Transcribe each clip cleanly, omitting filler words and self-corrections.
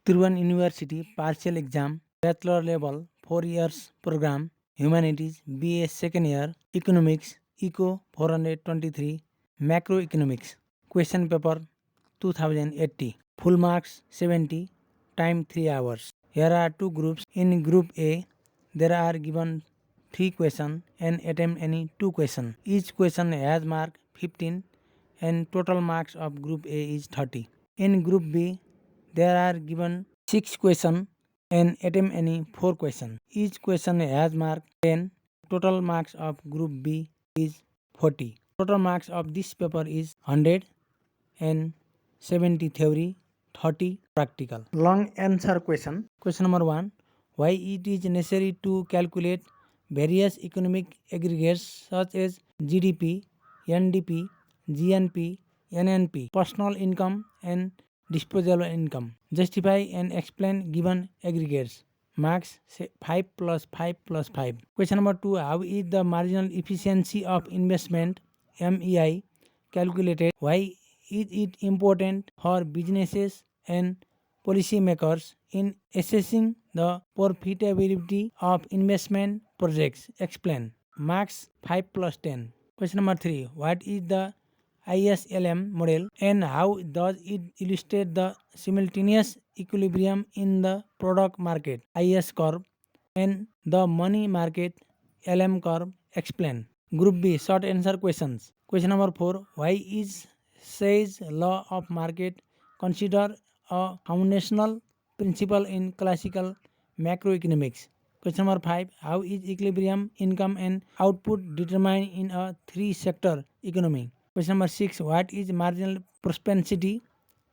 Tribhuvan University partial exam, bachelor level, 4 years program, humanities, BA second year, economics, eco 423, macroeconomics, question paper 2080, full marks 70, time 3 hours. Here are two groups. In group A, there are given 3 questions and attempt any 2 questions. Each question has mark 15 and total marks of group A is 30. In group B, there are given 6 questions and attempt any 4 questions. Each question has mark 10. Total marks of group B is 40. Total marks of this paper is 100 and 70 theory, 30 practical. Long answer question. Question number 1. Why it is necessary to calculate various economic aggregates such as GDP, NDP, GNP, NNP, personal income and disposable income. Justify and explain given aggregates. Marks 5 plus 5 plus 5. Question number 2. How is the marginal efficiency of investment MEI calculated? Why is it important for businesses and policymakers in assessing the profitability of investment projects? Explain. Marks 5 plus 10. Question number 3. What is the ISLM model and how does it illustrate the simultaneous equilibrium in the product market IS curve and the money market LM curve? Explain. Group B short answer questions. Question number 4. Why is Say's law of market considered a foundational principle in classical macroeconomics? Question number 5. How is equilibrium, income and output determined in a 3-sector economy? Question number 6. What is marginal propensity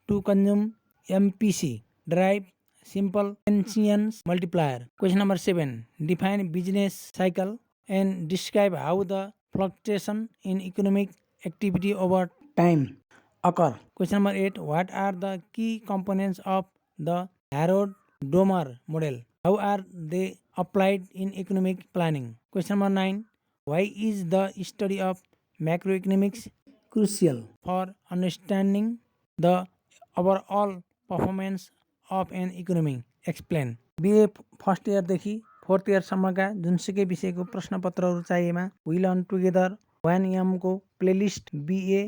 to consume MPC? Derive simple Penzias multiplier. Question number 7. Define business cycle and describe how the fluctuation in economic activity over time occur. Question number 8. What are the key components of the Harrod-Domar model? How are they applied in economic planning? Question number 9. Why is the study of macroeconomics crucial for understanding the overall performance of an economy? Explain. BA first इयरदेखि 4th इयरसम्मका जुनसुकै विषयको प्रश्नपत्रहरू चाहिएमा we learn together 1M को playlist BA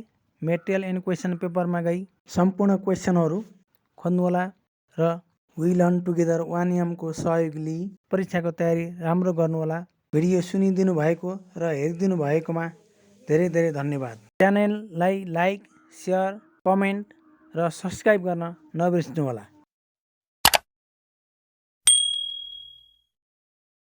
material and question पेपरमा गई सम्पूर्ण क्वेसनहरू खोज्नुहोला र वी लर्न टुगेदर 1M को सहयोग लिई परीक्षाको तयारी राम्रो गर्नुहोला। भिडियो सुनिदिनु भएको र हेरिदिनु भएकोमा धेरै धेरै धन्यवाद। च्यानललाई लाइक, सेयर, कमेन्ट र सब्स्क्राइब गर्न नबिर्सनुहोला।